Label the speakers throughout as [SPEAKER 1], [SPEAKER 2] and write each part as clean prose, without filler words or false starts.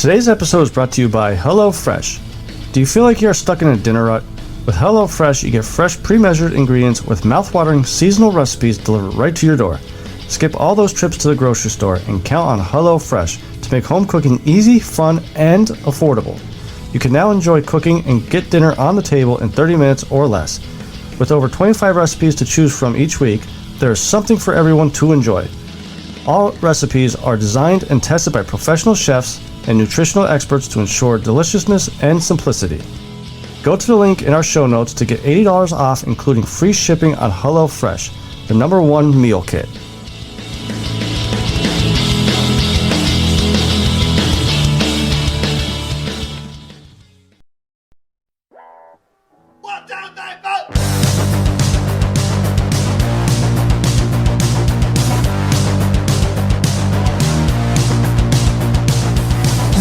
[SPEAKER 1] Today's episode is brought to you by HelloFresh. Do you feel like you're stuck in a dinner rut? With HelloFresh, you get fresh, pre-measured ingredients with mouth-watering seasonal recipes delivered right to your door. Skip all those trips to the grocery store and count on HelloFresh to make home cooking easy, fun, and affordable. You can now enjoy cooking and get dinner on the table in 30 minutes or less. With over 25 recipes to choose from each week, there is something for everyone to enjoy. All recipes are designed and tested by professional chefs and nutritional experts to ensure deliciousness and simplicity. Go to the link in our show notes to get $80 off, including free shipping on HelloFresh, the #1 meal kit.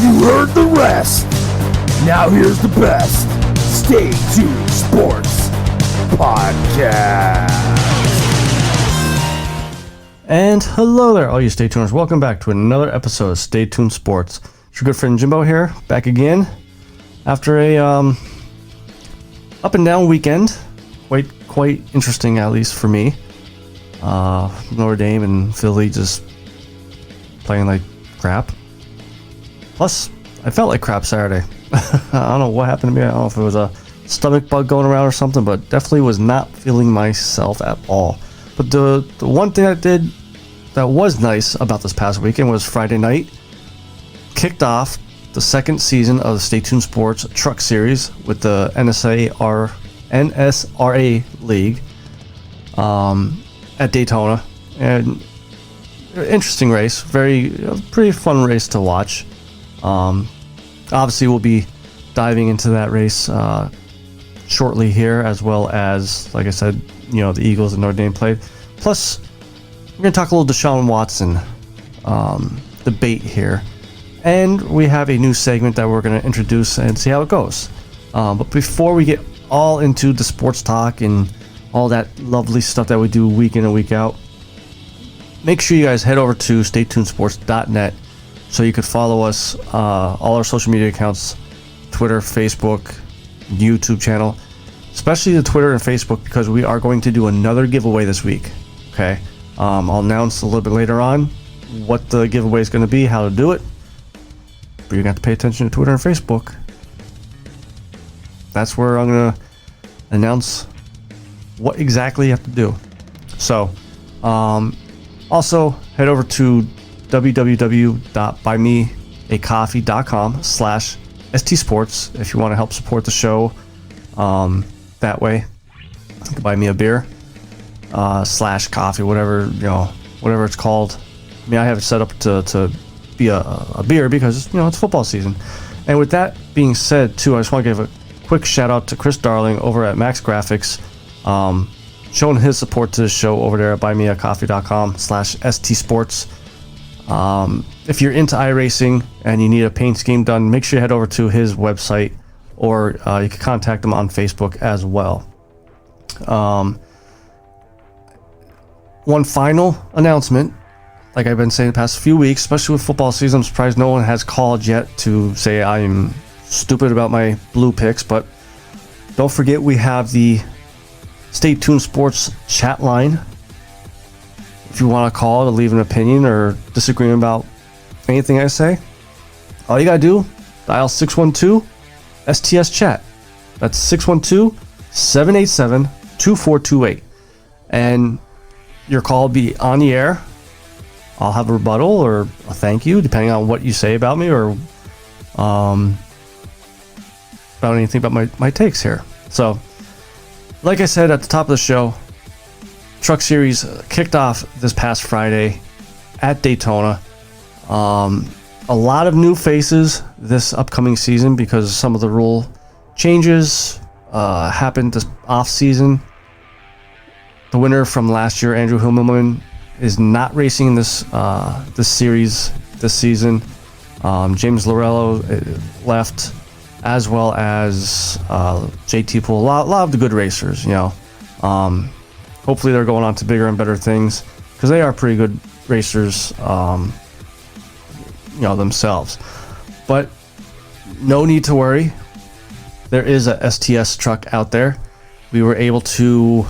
[SPEAKER 2] You heard the rest. Now here's the best. Stay Tuned Sports Podcast.
[SPEAKER 1] And hello there, all you Stay Tuners. Welcome back to another episode of Stay Tuned Sports. It's your good friend Jimbo here, back again after a up and down weekend. Quite interesting, at least for me. Notre Dame and Philly just playing like crap. Plus, I felt like crap Saturday. I don't know what happened to me. I don't know if it was a stomach bug going around or something, but definitely was not feeling myself at all. But the one thing that was nice about this past weekend was Friday night. Kicked off the second season of the Stay Tuned Sports Truck Series with the NSRA League at Daytona. And interesting race. Pretty fun race to watch. Obviously we'll be diving into that race shortly here, as well as, like I said, the Eagles and Notre Dame played. Plus, we're going to talk a little Deshaun Watson debate here. And we have a new segment that we're going to introduce and see how it goes. But before we get all into the sports talk and all that lovely stuff that we do week in and week out, make sure you guys head over to staytunesports.net so you could follow us, all our social media accounts, Twitter, Facebook, YouTube channel, especially the Twitter and Facebook, because we are going to do another giveaway this week. Okay, I'll announce a little bit later on what the giveaway is going to be, how to do it, but you're going to have to pay attention to Twitter and Facebook. That's where I'm going to announce what exactly you have to do. So, also head over to www.buymeacoffee.com/stsports if you want to help support the show. That way, you can buy me a beer / coffee, whatever it's called. I mean, I have it set up to be a beer because it's football season. And with that being said, too, I just want to give a quick shout out to Chris Darling over at Max Graphics, showing his support to the show over there at buymeacoffee.com/stsports. If you're into iRacing and you need a paint scheme done, make sure you head over to his website, or you can contact him on Facebook as well. One final announcement, like I've been saying the past few weeks, especially with football season, I'm surprised no one has called yet to say I'm stupid about my blue picks, but don't forget we have the Stay Tuned Sports chat line. If you want to call to leave an opinion or disagreement about anything I say, all you gotta do, dial 612-STS chat. That's 612-787-2428. And your call will be on the air. I'll have a rebuttal or a thank you, depending on what you say about me or about anything about my takes here. So, like I said at the top of the show, Truck Series kicked off this past Friday at Daytona. A lot of new faces this upcoming season because some of the rule changes happened this off season. The winner from last year, Andrew Himmelman, is not racing this series this season. James Lorello left, as well as JT Poole. A lot of the good racers, hopefully they're going on to bigger and better things because they are pretty good racers, themselves. But no need to worry. There is a STS truck out there. We were able to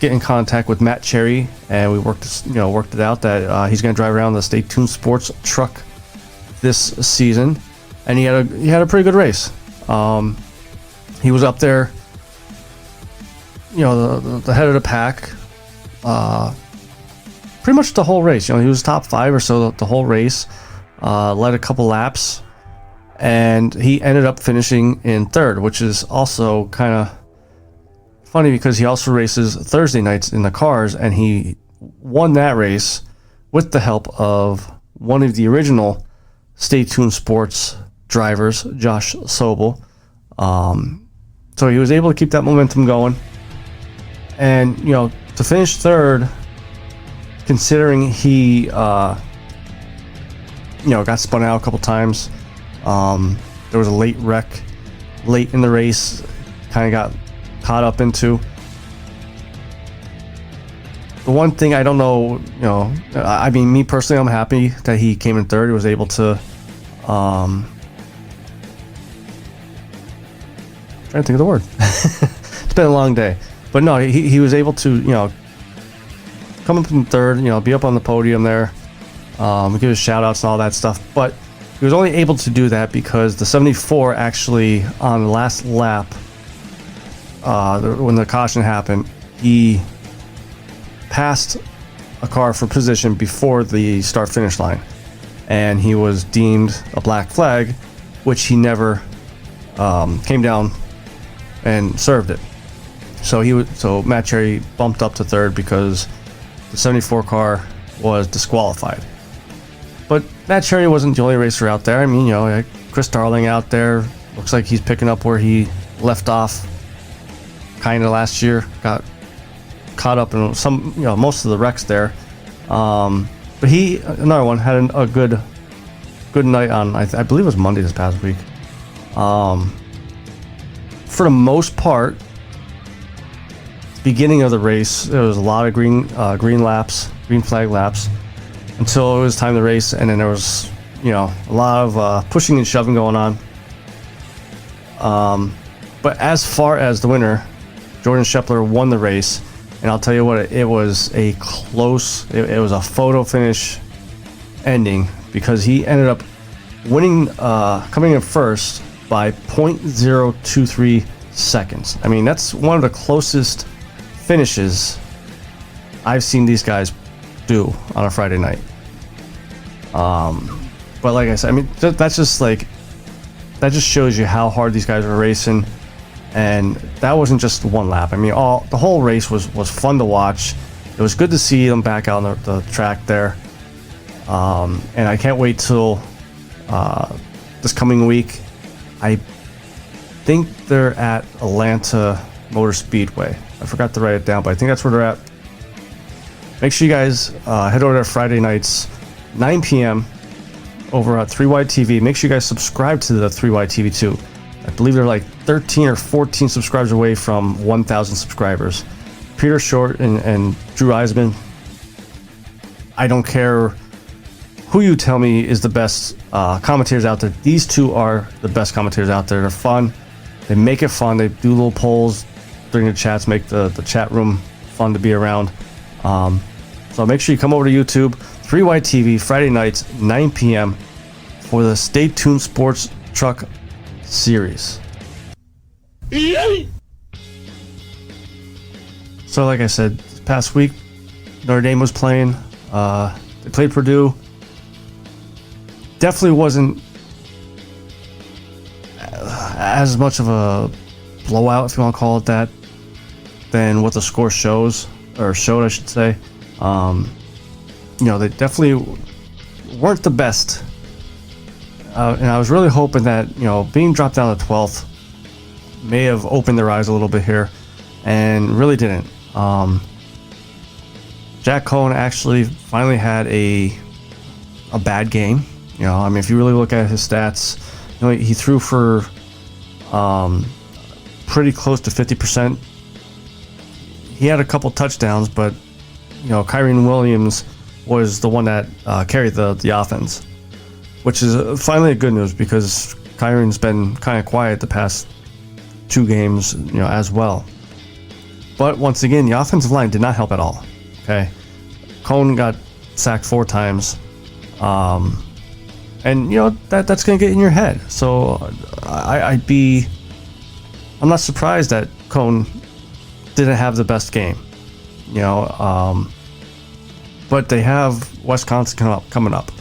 [SPEAKER 1] get in contact with Matt Cherry, and we worked it out that he's going to drive around the Stay Tuned Sports truck this season, and he had a pretty good race. He was up there, the head of the pack, pretty much the whole race. He was top 5 or so the whole race. Led a couple laps, and he ended up finishing in 3rd, which is also kind of funny because he also races Thursday nights in the cars, and he won that race with the help of one of the original Stay Tuned Sports drivers, Josh Sobel. So he was able to keep that momentum going, and to finish 3rd, considering he got spun out a couple times. There was a late wreck late in the race, kind of got caught up into. The one thing I don't know, I mean, me personally, I'm happy that he came in 3rd. He was able to, trying to think of the word. It's been a long day, but no, he was able to, come up in 3rd, be up on the podium there, give his shout outs and all that stuff. But he was only able to do that because the 74 actually, on the last lap, when the caution happened, he passed a car for position before the start finish line, and he was deemed a black flag, which he never came down and served it. So Matt Cherry bumped up to 3rd because the 74 car was disqualified. But Matt Cherry wasn't the only racer out there. I mean, Chris Darling out there, looks like he's picking up where he left off kind of last year. Got caught up in some, most of the wrecks there. But he, another one, had a good night on, I believe it was Monday this past week. For the most part, beginning of the race, there was a lot of green flag laps, until it was time to race, and then there was, a lot of pushing and shoving going on. But as far as the winner, Jordan Scheffler won the race, and I'll tell you what, it was a close, it was a photo finish ending, because he ended up winning, coming in first by 0.023 seconds. I mean, that's one of the closest finishes I've seen these guys do on a Friday night. But like I said, I mean, that just shows you how hard these guys are racing. And that wasn't just one lap. I mean, the whole race was fun to watch. It was good to see them back out on the track there. And I can't wait till this coming week. I think they're at Atlanta Motor Speedway. I forgot to write it down, but I think that's where they're at. Make sure you guys head over there Friday nights, 9 p.m. over at 3Y TV. Make sure you guys subscribe to the 3Y TV too. I believe they're like 13 or 14 subscribers away from 1,000 subscribers. Peter Short and Drew Eisman, I don't care who you tell me is the best commentators out there. These two are the best commentators out there. They're fun. They make it fun. They do little polls during the chats, make the chat room fun to be around. So make sure you come over to YouTube, 3Y TV, Friday nights, 9 p.m. for the Stay Tuned Sports Truck Series. So like I said, this past week, Notre Dame was playing. They played Purdue. Definitely wasn't as much of a blowout, if you want to call it that, than what the score showed, I should say. They definitely weren't the best. And I was really hoping that, being dropped down to 12th may have opened their eyes a little bit here, and really didn't. Jack Cohen actually finally had a bad game. If you really look at his stats, he threw for pretty close to 50%. He had a couple touchdowns, but Kyren Williams was the one that carried the offense. which is finally a good news because Kyron's been kind of quiet the past 2 games, as well. But once again, the offensive line did not help at all. Okay, Cohn got sacked 4 times, and that's going to get in your head. So I'm not surprised that Cohn didn't have the best game. But they have Wisconsin coming up,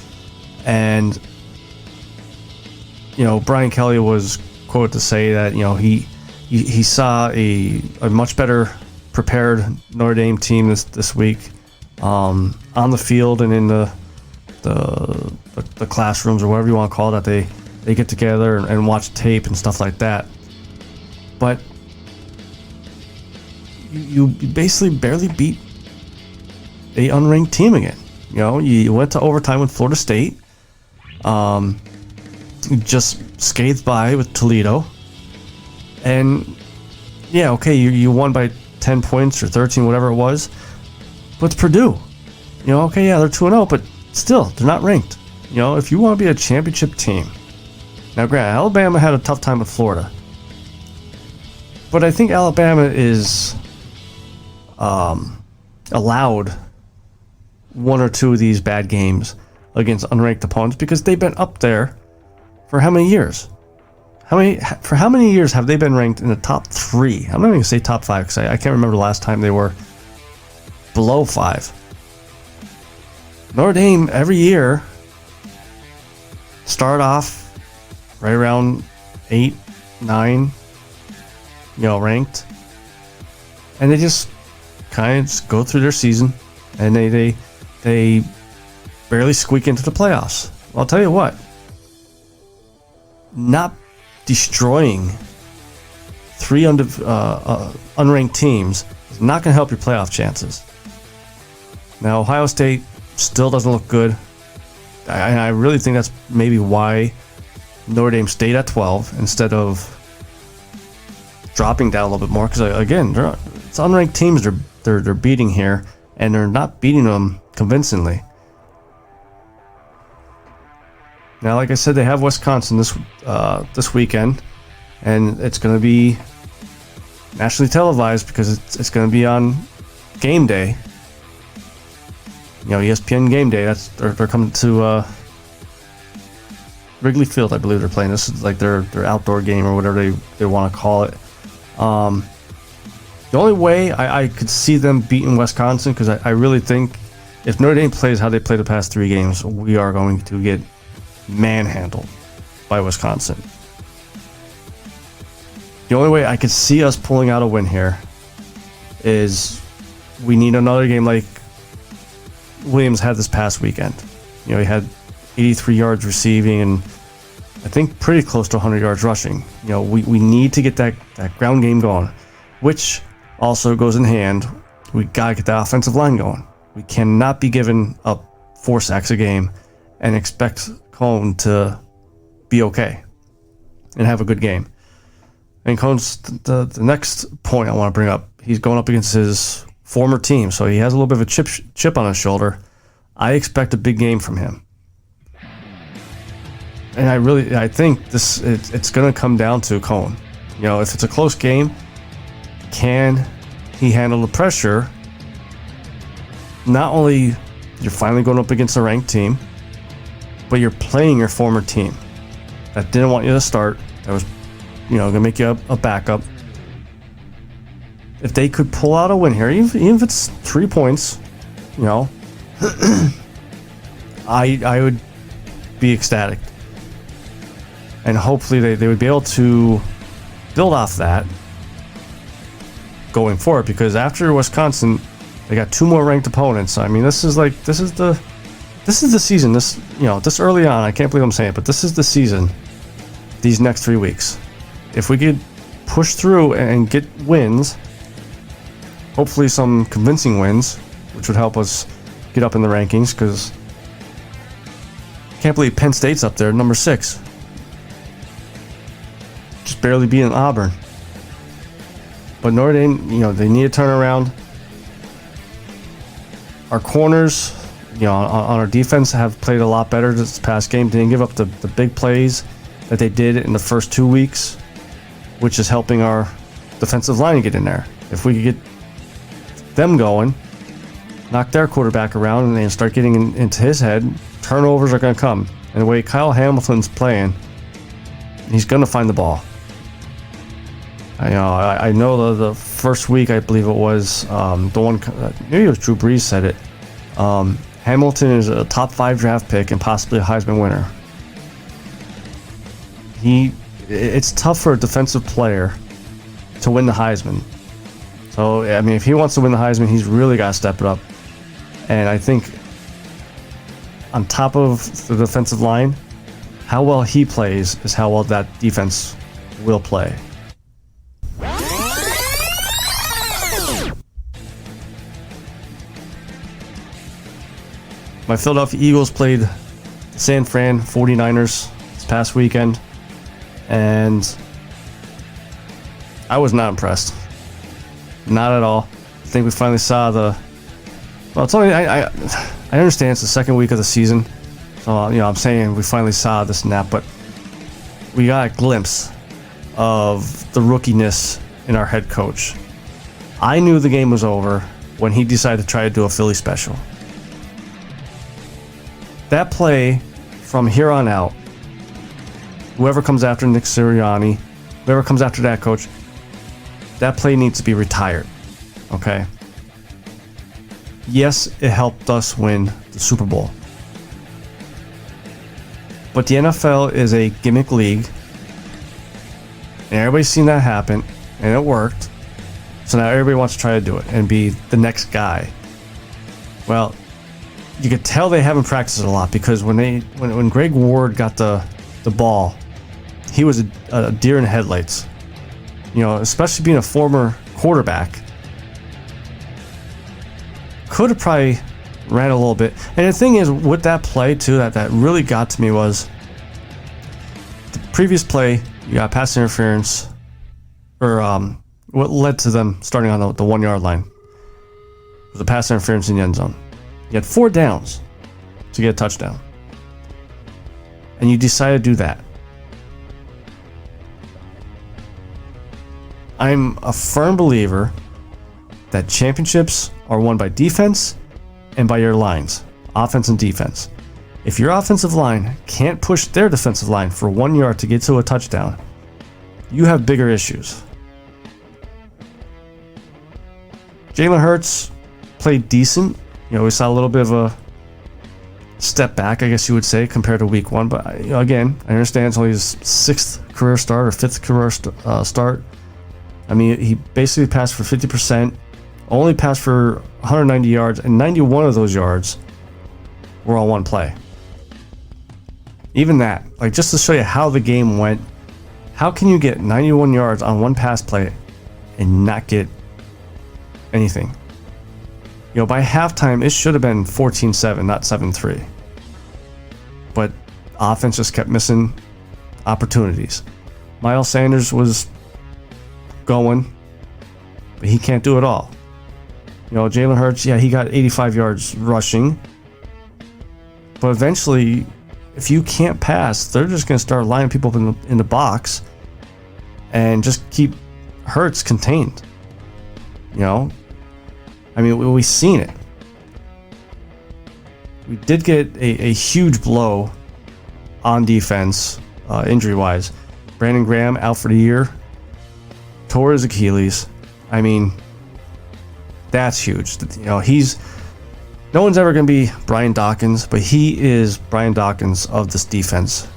[SPEAKER 1] and Brian Kelly was quoted to say that he saw a much better prepared Notre Dame team this week, on the field and in the classrooms or whatever you want to call it, that they get together and watch tape and stuff like that. But you basically barely beat a unranked team again. You went to overtime with Florida State. You just scathed by with Toledo. And yeah, okay, you won by 10 points or 13, whatever it was. But it's Purdue. Okay, yeah, they're 2-0, but still, they're not ranked. If you want to be a championship team. Now, granted, Alabama had a tough time with Florida. But I think Alabama is allowed 1 or 2 of these bad games against unranked opponents because they've been up there for how many years? For how many years have they been ranked in the top 3? I'm not even going to say top 5 because I can't remember the last time they were below 5. Notre Dame every year start off right around 8, 9, ranked, and they just kind of go through their season, and they barely squeak into the playoffs. Well, I'll tell you what, not destroying 3 unranked teams is not going to help your playoff chances. Now, Ohio State still doesn't look good. I really think that's maybe why Notre Dame stayed at 12 instead of dropping down a little bit more. Because again, it's unranked teams they're beating here, and they're not beating them convincingly. Now, like I said, they have Wisconsin this weekend, and it's going to be nationally televised because it's going to be on game day. ESPN game day. They're coming to Wrigley Field, I believe they're playing. This is like their outdoor game or whatever they want to call it. The only way I could see them beating Wisconsin, because I really think if Notre Dame plays how they played the past 3 games, we are going to get manhandled by Wisconsin. The only way I could see us pulling out a win here is we need another game like Williams had this past weekend. He had 83 yards receiving and I think pretty close to 100 yards rushing. We need to get that ground game going, which also goes in hand. We got to get that offensive line going. We cannot be giving up 4 sacks a game and expect Cohn to be okay and have a good game. And Cohn's the next point I want to bring up. He's going up against his former team, so he has a little bit of a chip on his shoulder. I expect a big game from him. And I think it's going to come down to Cohn. If it's a close game, can he handle the pressure? Not only you're finally going up against a ranked team, but you're playing your former team that didn't want you to start, that was going to make you a backup. If they could pull out a win here, even if it's 3 points, I would be ecstatic. And hopefully they would be able to build off that going forward, because after Wisconsin, they got 2 more ranked opponents. I mean, this is the season. This early on, I can't believe I'm saying it, but this is the season. These next 3 weeks, if we could push through and get wins, hopefully some convincing wins, which would help us get up in the rankings, because I can't believe Penn State's up there, number 6. Just barely beating Auburn. But Notre Dame, they need to turn around. Our corners on our defense have played a lot better this past game. Didn't give up the big plays that they did in the first 2 weeks, which is helping our defensive line get in there. If we could get them going, knock their quarterback around, and then start getting into his head, turnovers are going to come. And the way Kyle Hamilton's playing, he's going to find the ball. I know the first week, I believe it was, the one, maybe it was Drew Brees said it, Hamilton is a top 5 draft pick and possibly a Heisman winner. It's tough for a defensive player to win the Heisman. So, I mean, if he wants to win the Heisman, he's really got to step it up. And I think on top of the defensive line, how well he plays is how well that defense will play. My Philadelphia Eagles played the San Fran 49ers this past weekend, and I was not impressed. Not at all. I think we finally saw it's only, I understand it's the second week of the season, so I'm saying we finally saw this and that, but we got a glimpse of the rookiness in our head coach. I knew the game was over when he decided to try to do a Philly special. That play, from here on out, whoever comes after Nick Sirianni, whoever comes after that coach, that play needs to be retired. Okay? Yes, it helped us win the Super Bowl. But the NFL is a gimmick league, and everybody's seen that happen, and it worked. So now everybody wants to try to do it and be the next guy. Well, you could tell they haven't practiced it a lot, because when Greg Ward got the ball, he was a deer in headlights. Especially being a former quarterback, could have probably ran a little bit. And the thing is, with that play too, that really got to me was the previous play. You got pass interference, or what led to them starting on the 1 yard line was the pass interference in the end zone. You had 4 downs to get a touchdown, and you decided to do that. I'm a firm believer that championships are won by defense and by your lines, offense and defense. If your offensive line can't push their defensive line for 1 yard to get to a touchdown, you have bigger issues. Jalen Hurts played decent. We saw a little bit of a step back, I guess you would say, compared to week 1. But again, I understand it's only his 6th career start or 5th career start. I mean, he basically passed for 50%, only passed for 190 yards, and 91 of those yards were on one play. Even that, just to show you how the game went, how can you get 91 yards on one pass play and not get anything? By halftime, it should have been 14-7, not 7-3. But offense just kept missing opportunities. Miles Sanders was going, but he can't do it all. Jalen Hurts, he got 85 yards rushing, but eventually, if you can't pass, they're just going to start lining people up in the box and just keep Hurts contained. I mean, we've seen it. We did get a huge blow on defense, injury-wise. Brandon Graham out for the year. Tore his Achilles. I mean, that's huge. No one's ever going to be Brian Dawkins, but he is Brian Dawkins of this defense.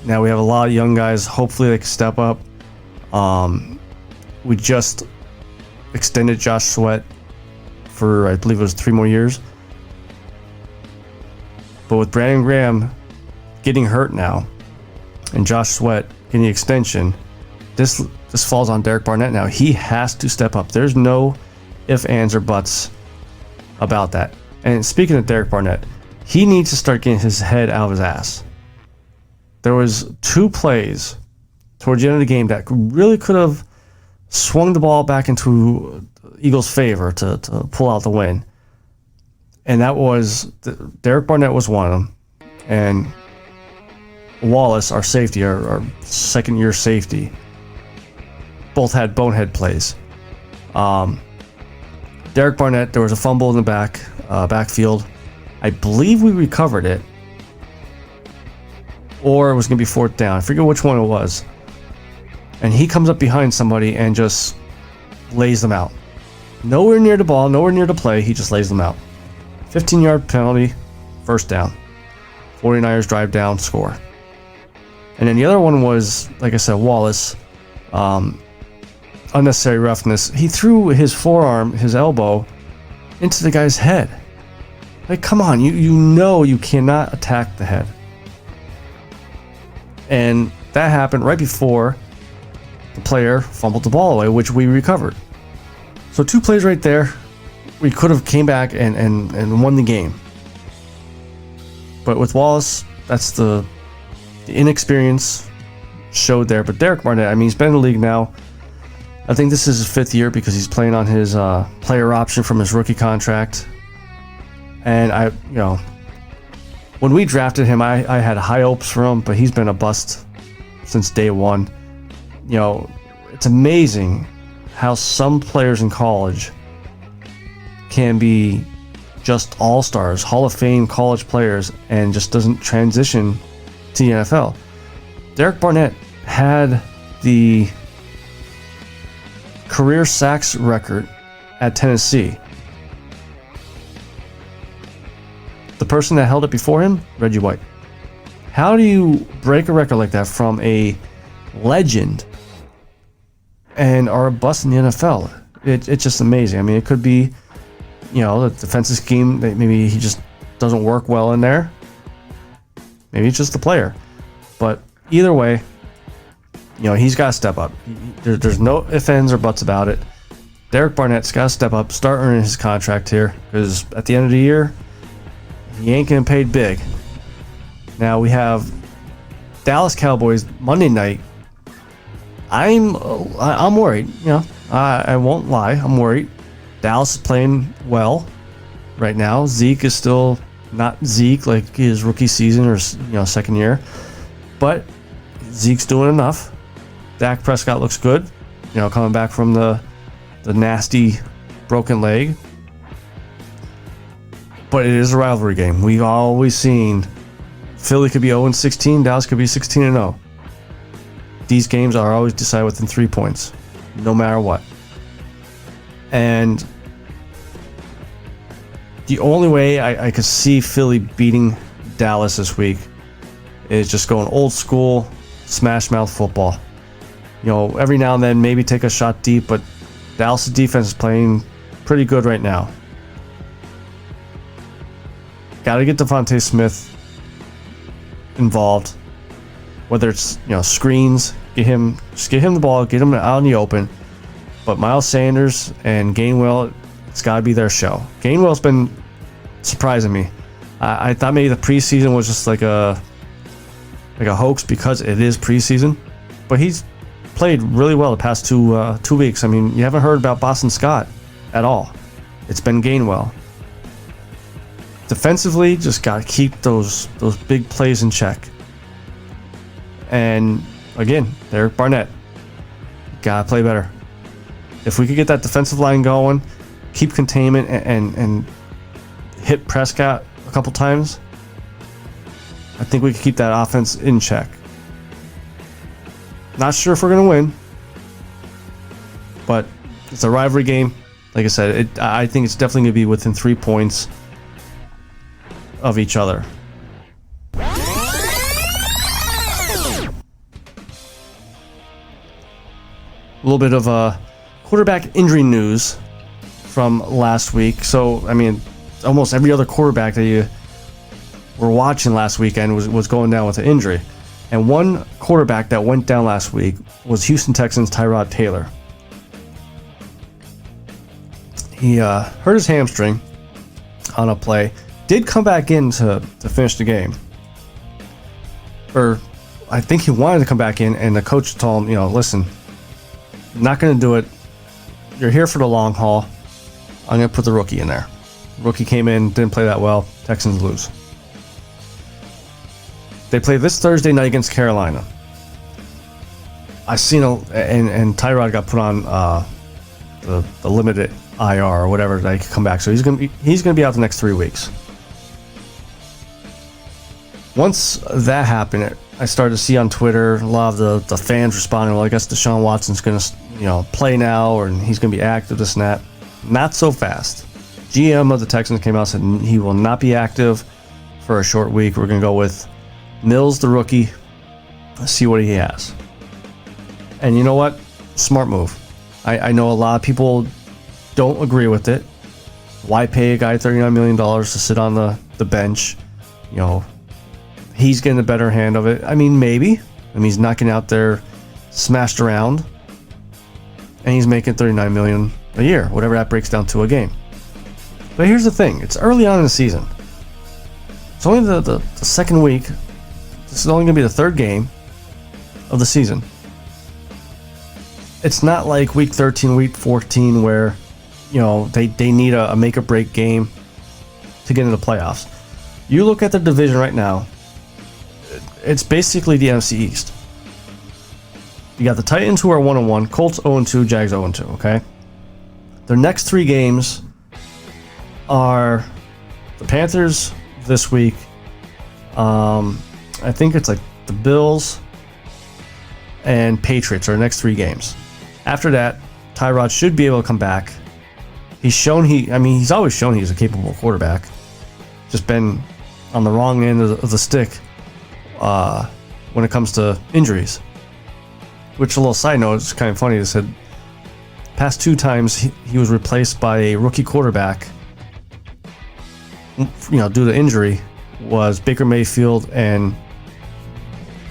[SPEAKER 1] Now we have a lot of young guys. Hopefully they can step up. We just extended Josh Sweat for, I believe it was 3 more years. But with Brandon Graham getting hurt now, and Josh Sweat getting the extension, this falls on Derek Barnett now. He has to step up. There's no ifs, ands, or buts about that. And speaking of Derek Barnett, he needs to start getting his head out of his ass. There was 2 plays towards the end of the game that really could have swung the ball back into Eagles' favor to pull out the win. And that was, Derek Barnett was one of them. And Wallace, our safety, our second-year safety, both had bonehead plays. Derek Barnett, there was a fumble in the backfield. I believe we recovered it. Or it was going to be fourth down. I forget which one it was. And he comes up behind somebody and just lays them out. Nowhere near the ball, nowhere near the play. He just lays them out. 15-yard penalty, first down. 49ers drive down, score. And then the other one was, like I said, Wallace. Unnecessary roughness. He threw his forearm, his elbow, into the guy's head. Like, come on, you know you cannot attack the head. And that happened right before the player fumbled the ball away, which we recovered. So 2 plays right there, we could have came back and won the game. But with Wallace, that's the inexperience showed there. But Derek Barnett, I mean, he's been in the league now. I think this is his 5th year because he's playing on his player option from his rookie contract. And when we drafted him, I had high hopes for him, but he's been a bust since day one. It's amazing how some players in college can be just all-stars, Hall of Fame college players, and just doesn't transition to the NFL. Derek Barnett had the career sacks record at Tennessee. The person that held it before him, Reggie White. How do you break a record like that from a legend and are a bust in the NFL? It's just amazing. I mean, it could be, the defensive scheme, maybe he just doesn't work well in there. Maybe it's just the player. But either way, he's got to step up. There's no ifs, ands, or buts about it. Derek Barnett's got to step up, start earning his contract here, because at the end of the year, he ain't getting paid big. Now we have Dallas Cowboys Monday night. I'm worried. I won't lie. I'm worried. Dallas is playing well right now. Zeke is still not Zeke like his rookie season or second year, but Zeke's doing enough. Dak Prescott looks good. Coming back from the nasty broken leg. But it is a rivalry game. We've always seen Philly could be 0-16, Dallas could be 16-0. These games are always decided within 3 points, no matter what. And the only way I could see Philly beating Dallas this week is just going old school, smash mouth football. Every now and then maybe take a shot deep, but Dallas' defense is playing pretty good right now. Got to get Devontae Smith involved, whether it's screens, get him the ball, get him out in the open. But Miles Sanders and Gainwell, it's got to be their show. Gainwell's been surprising me. I thought maybe the preseason was just like a hoax because it is preseason, but he's played really well the past 2 weeks. I mean, you haven't heard about Boston Scott at all. It's been Gainwell. Defensively, just got to keep those big plays in check. And again, Derek Barnett, got to play better. If we could get that defensive line going, keep containment and hit Prescott a couple times, I think we could keep that offense in check. Not sure if we're going to win, but it's a rivalry game. Like I said, I think it's definitely going to be within 3 points of each other. A little bit of quarterback injury news from last week. So, I mean, almost every other quarterback that you were watching last weekend was going down with an injury. And one quarterback that went down last week was Houston Texans' Tyrod Taylor. He hurt his hamstring on a play. Did come back in to finish the game. Or I think he wanted to come back in, and the coach told him, listen, not going to do it. you're here for the long haul, I'm going to put the rookie in there. Rookie came in, didn't play that well. Texans lose. They play this Thursday night against Carolina. I seen and Tyrod got put on the limited IR or whatever that he could come back. So he's gonna be out the next 3 weeks. Once that happened, I started to see on Twitter a lot of the fans responding. Well, I guess Deshaun Watson's gonna play now, or he's gonna be active, this and that. Not so fast. GM of the Texans came out and said he will not be active for a short week. We're gonna go with Mills, the rookie. Let's see what he has. And you know what? Smart move. I know a lot of people don't agree with it. Why pay a guy $39 million to sit on the bench? He's getting the better hand of it. I mean, maybe. He's not getting out there smashed around. And he's making $39 million a year, whatever that breaks down to a game. But here's the thing. It's early on in the season. It's only the second week. This is only going to be the third game of the season. It's not like week 13, week 14 where, they need a make-or-break game to get into the playoffs. You look at the division right now, it's basically the NFC East. You got the Titans, who are 1-1, Colts 0-2, Jags 0-2, okay? Their next 3 games are the Panthers this week. I think it's like the Bills and Patriots are the next 3 games. After that, Tyrod should be able to come back. He's always shown he's a capable quarterback. Just been on the wrong end of the stick when it comes to injuries. Which, a little side note, it's kind of funny. They said past 2 times he was replaced by a rookie quarterback, due to injury, was Baker Mayfield and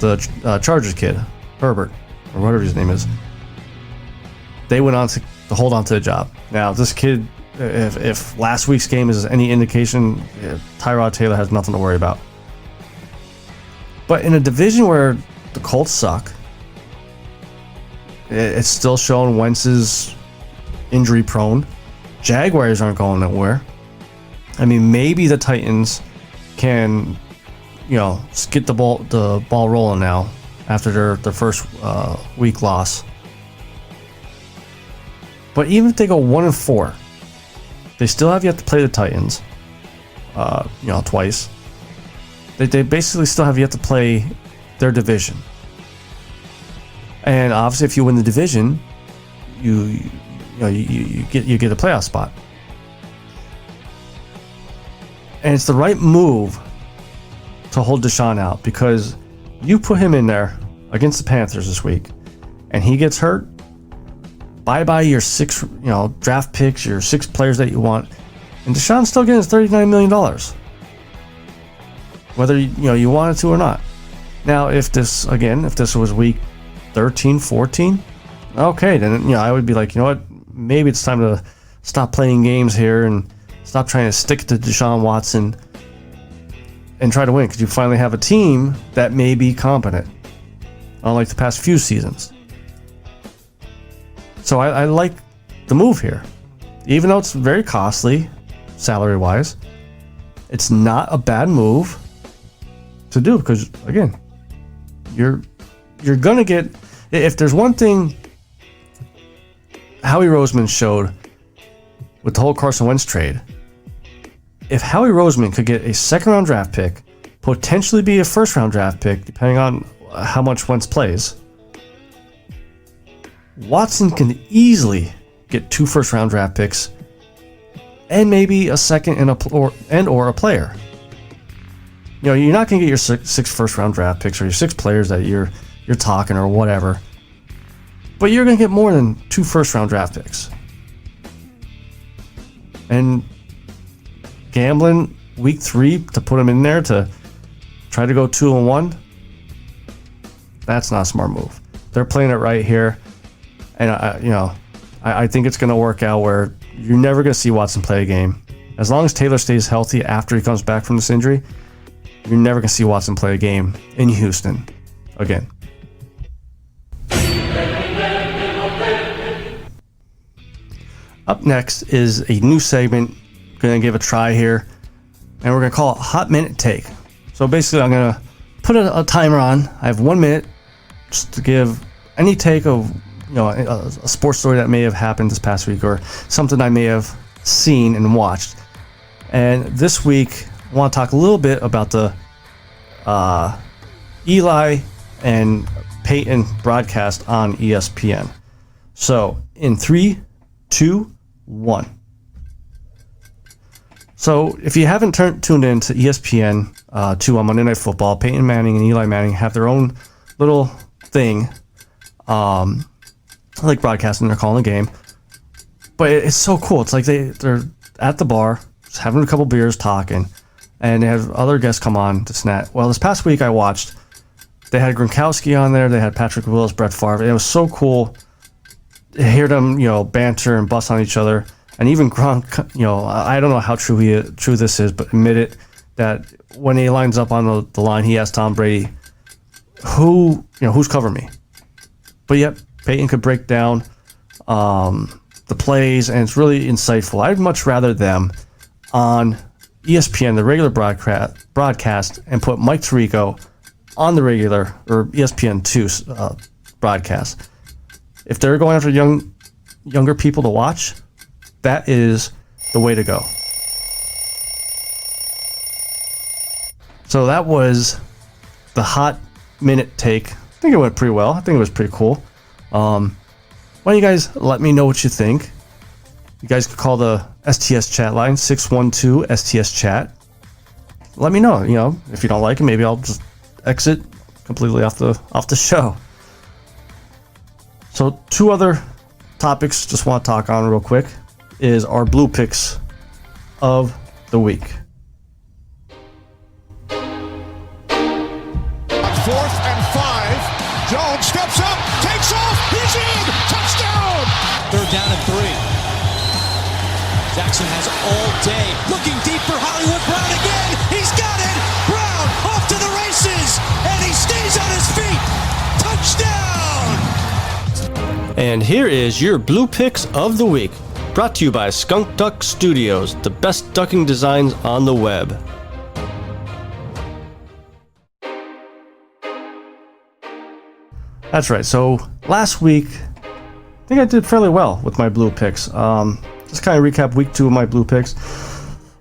[SPEAKER 1] the Chargers kid, Herbert, or whatever his name is. They went on to hold on to the job. Now, this kid, if last week's game is any indication, Tyrod Taylor has nothing to worry about. But in a division where the Colts suck, it's still showing Wentz is injury prone. Jaguars aren't going nowhere. Maybe the Titans can, get the ball rolling now after their first week loss. But even if they go 1-4, they still have yet to play the Titans, twice. They basically still have yet to play their division. And obviously, if you win the division, you get a playoff spot. And it's the right move to hold Deshaun out, because you put him in there against the Panthers this week, and he gets hurt. Bye-bye your 6, draft picks, your 6 players that you want, and Deshaun's still getting his $39 million, whether you wanted to or not. Now, if this was week 13, 14, okay, then I would be like, what? Maybe it's time to stop playing games here and stop trying to stick to Deshaun Watson and try to win, because you finally have a team that may be competent, unlike the past few seasons. So I like the move here. Even though it's very costly, salary-wise, it's not a bad move to do, because, again, you're going to get... If there's one thing Howie Roseman showed with the whole Carson Wentz trade, if Howie Roseman could get a second-round draft pick, potentially be a first-round draft pick, depending on how much Wentz plays, Watson can easily get 2 first-round draft picks and maybe a second or a player. You're not going to get your 6 first-round draft picks or your 6 players that you're talking or whatever, but you're going to get more than 2 first-round draft picks. And gambling week 3 to put him in there to try to go 2-1, that's not a smart move. They're playing it right here. And I think it's going to work out where you're never going to see Watson play a game. As long as Taylor stays healthy after he comes back from this injury, you're never going to see Watson play a game in Houston again. Up next is a new segment. Going to give a try here, and we're going to call it Hot Minute Take. So basically, I'm going to put a timer on. I have 1 minute just to give any take of a sports story that may have happened this past week or something I may have seen and watched. And this week, I want to talk a little bit about the Eli and Peyton broadcast on ESPN. So in 3, 2, 1. So if you haven't tuned in to ESPN 2 on Monday Night Football, Peyton Manning and Eli Manning have their own little thing, like broadcasting. They're calling a game, but it's so cool. It's like they're at the bar, just having a couple beers, talking, and they have other guests come on to snap. Well, this past week I watched. They had Gronkowski on there. They had Patrick Willis, Brett Favre. It was so cool to hear them, banter and bust on each other. And even Gronk, I don't know how true this is, but admit it that when he lines up on the line, he asked Tom Brady, who's covering me? But yet Peyton could break down the plays, and it's really insightful. I'd much rather them on ESPN, the regular broadcast, and put Mike Tirico on the regular or ESPN 2 broadcast. If they're going after younger people to watch, that is the way to go. So that was the Hot Minute Take. I think it went pretty well. I think it was pretty cool. Why don't you guys let me know what you think? You guys could call the STS chat line, 612 STS chat. Let me know. If you don't like it, maybe I'll just exit completely off the show. So 2 other topics just want to talk on real quick is our blue picks of the week.
[SPEAKER 3] 4th and 5. Jones steps up, takes off, he's in! Touchdown!
[SPEAKER 4] 3rd down and 3. Jackson has all day, looking deep for Hollywood Brown again. He's got it! Brown off to the races, and he stays on his feet. Touchdown!
[SPEAKER 1] And here is your blue picks of the week, brought to you by Skunk Duck Studios, the best ducking designs on the web. That's right. So last week, I think I did fairly well with my blue picks. Just kind of recap week 2 of my blue picks.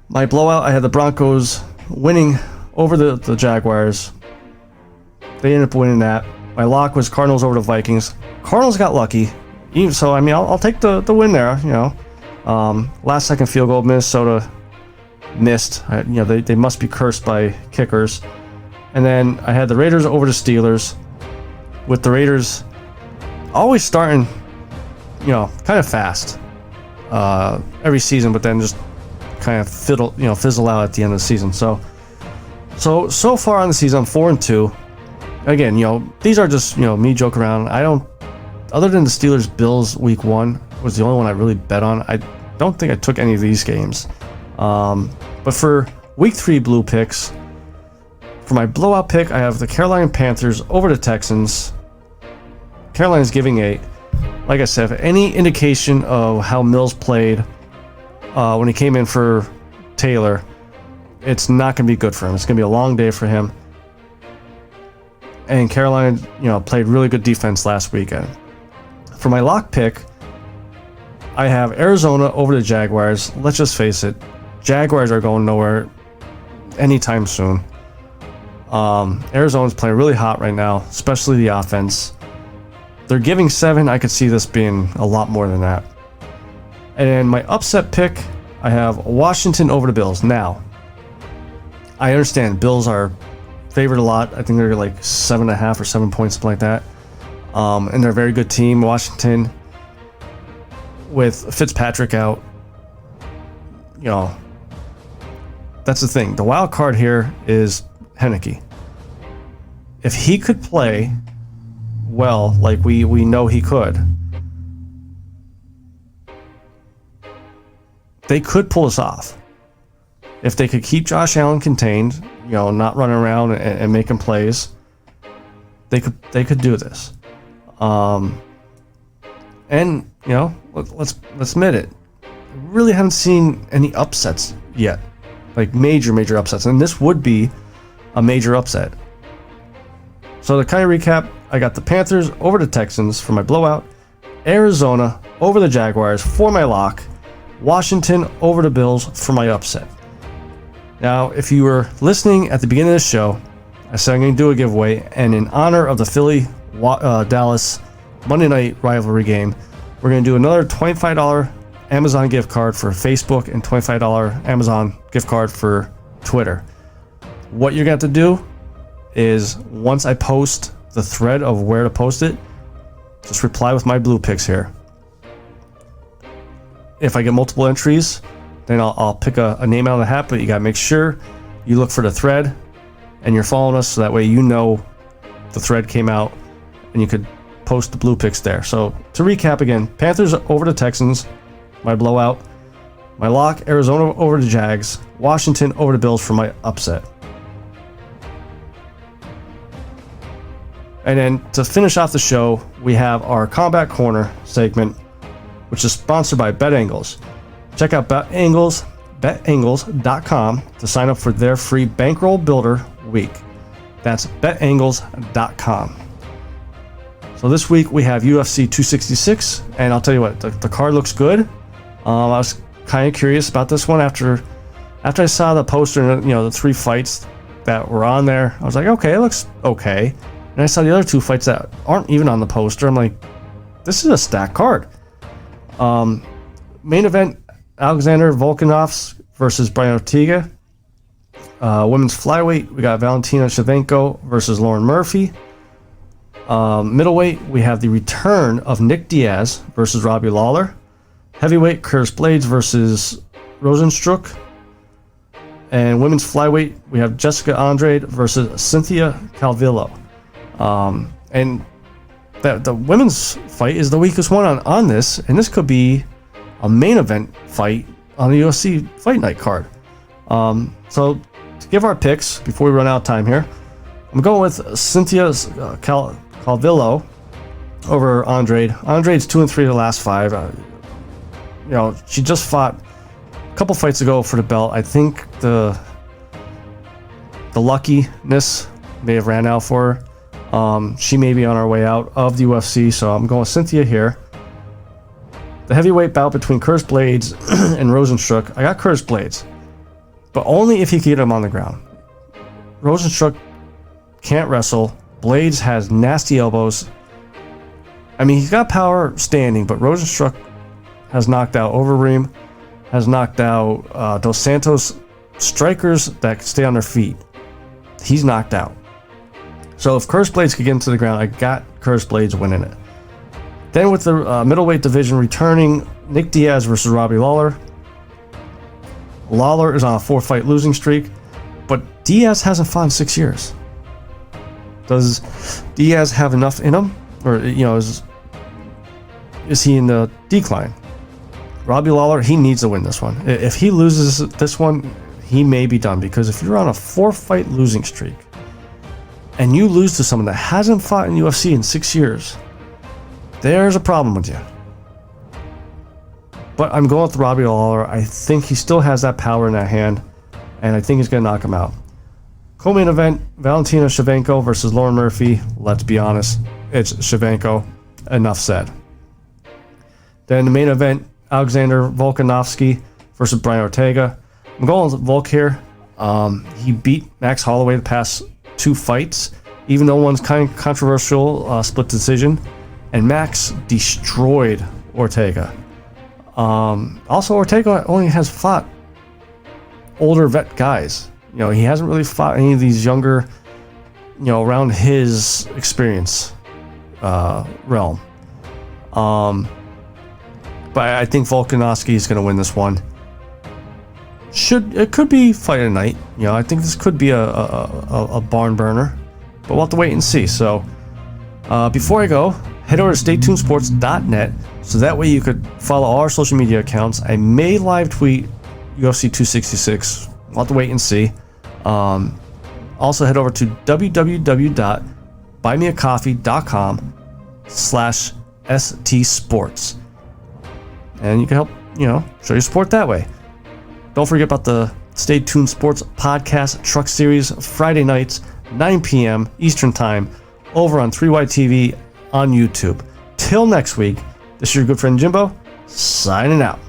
[SPEAKER 1] My blowout, I had the Broncos winning over the Jaguars. They ended up winning that. My lock was Cardinals over the Vikings. Cardinals got lucky. So, I'll take the win there, Last second field goal, Minnesota missed. They must be cursed by kickers. And then I had the Raiders over the Steelers, with the Raiders always starting, kind of fast every season, but then just kind of fizzle out at the end of the season. So far on the season, I'm 4-2. Again, these are just, me joking around. Other than the Steelers-Bills week 1 was the only one I really bet on. I don't think I took any of these games. But for week 3 blue picks, for my blowout pick, I have the Carolina Panthers over the Texans. Carolina's giving 8. Like I said, if any indication of how Mills played when he came in for Taylor, it's not going to be good for him. It's going to be a long day for him. And Carolina, played really good defense last weekend. For my lock pick, I have Arizona over the Jaguars. Let's just face it, Jaguars are going nowhere anytime soon. Arizona's playing really hot right now, especially the offense. They're giving 7. I could see this being a lot more than that. And my upset pick, I have Washington over the Bills. Now, I understand Bills are favored a lot. I think they're like 7.5 or 7 points, something like that. And they're a very good team. Washington, with Fitzpatrick out, that's the thing. The wild card here is Heineke. If he could play well, like we know he could, they could pull this off. If they could keep Josh Allen contained, not running around and making plays, they could do this. And let's admit it. really haven't seen any upsets yet, like major upsets, and this would be a major upset. So to kind of recap, I got the Panthers over the Texans for my blowout, Arizona over the Jaguars for my lock, Washington over the Bills for my upset. Now, if you were listening at the beginning of the show, I said I'm going to do a giveaway, and in honor of the Philly-Dallas Monday night rivalry game, we're going to do another $25 Amazon gift card for Facebook and $25 Amazon gift card for Twitter. What you're going to have to do is, once I post the thread of where to post it, just reply with my blue picks here. If I get multiple entries, then I'll pick a name out of the hat, but you got to make sure you look for the thread and you're following us, so that way you know the thread came out and you could post the blue picks there. So to recap again, Panthers over the Texans, my blowout. My lock, Arizona over the Jags, Washington over the Bills for my upset. And then to finish off the show, we have our Combat Corner segment, which is sponsored by BetAngles. Check out betangles.com to sign up for their free Bankroll Builder week. That's betangles.com. So this week we have UFC 266, and I'll tell you what, the card looks good. I was kind of curious about this one after I saw the poster, the 3 fights that were on there. I was like, okay, it looks okay. And I saw the other 2 fights that aren't even on the poster. I'm like, this is a stacked card. Main event, Alexander Volkanovski versus Brian Ortega. Women's flyweight, we got Valentina Shevchenko versus Lauren Murphy. Middleweight, we have the return of Nick Diaz versus Robbie Lawler. Heavyweight, Curtis Blades versus Rosenstruck. And women's flyweight, we have Jessica Andrade versus Cynthia Calvillo. And the women's fight is the weakest one on this, and this could be a main event fight on the UFC Fight Night card. So to give our picks before we run out of time here, I'm going with Cynthia Calvillo over Andrade. Andrade's 2-3 the last 5. She just fought a couple fights ago for the belt. I think the luckiness may have ran out for her. She may be on her way out of the UFC, so I'm going with Cynthia here. The heavyweight bout between Curtis Blades and Rosenstruck. I got Curtis Blades, but only if he can get him on the ground. Rosenstruck can't wrestle. Blades has nasty elbows. I mean, he's got power standing, but Rosenstruck has knocked out Overeem, has knocked out Dos Santos, strikers that stay on their feet. He's knocked out. So if Curtis Blades could get into the ground, I got Curtis Blades winning it. Then with the middleweight division returning, Nick Diaz versus Robbie Lawler. Lawler is on a 4-fight losing streak, but Diaz hasn't fought in 6 years. Does Diaz have enough in him? Or, is he in the decline? Robbie Lawler, he needs to win this one. If he loses this one, he may be done, because if you're on a 4-fight losing streak and you lose to someone that hasn't fought in UFC in 6 years, there's a problem with you. But I'm going with Robbie Lawler. I think he still has that power in that hand, and I think he's going to knock him out. Co-main event, Valentina Shevchenko versus Lauren Murphy. Let's be honest, it's Shevchenko. Enough said. Then the main event, Alexander Volkanovski versus Brian Ortega. I'm going with Volk here. He beat Max Holloway the past 2 fights, even though one's kind of controversial, split decision. And Max destroyed Ortega. Also, Ortega only has fought older vet guys. He hasn't really fought any of these younger, around his experience realm. But I think Volkanovski is going to win this one. It could be fight of the night. I think this could be a barn burner, but we'll have to wait and see. So before I go, head over to staytunesports.net so that way you could follow all our social media accounts. I may live tweet UFC 266. We'll have to wait and see. Also head over to www.buymeacoffee.com/stsports. And you can help show your support that way. Don't forget about the Stay Tuned Sports Podcast Truck Series, Friday nights, 9 p.m. Eastern Time, over on 3Y TV on YouTube. Till next week, this is your good friend Jimbo, signing out.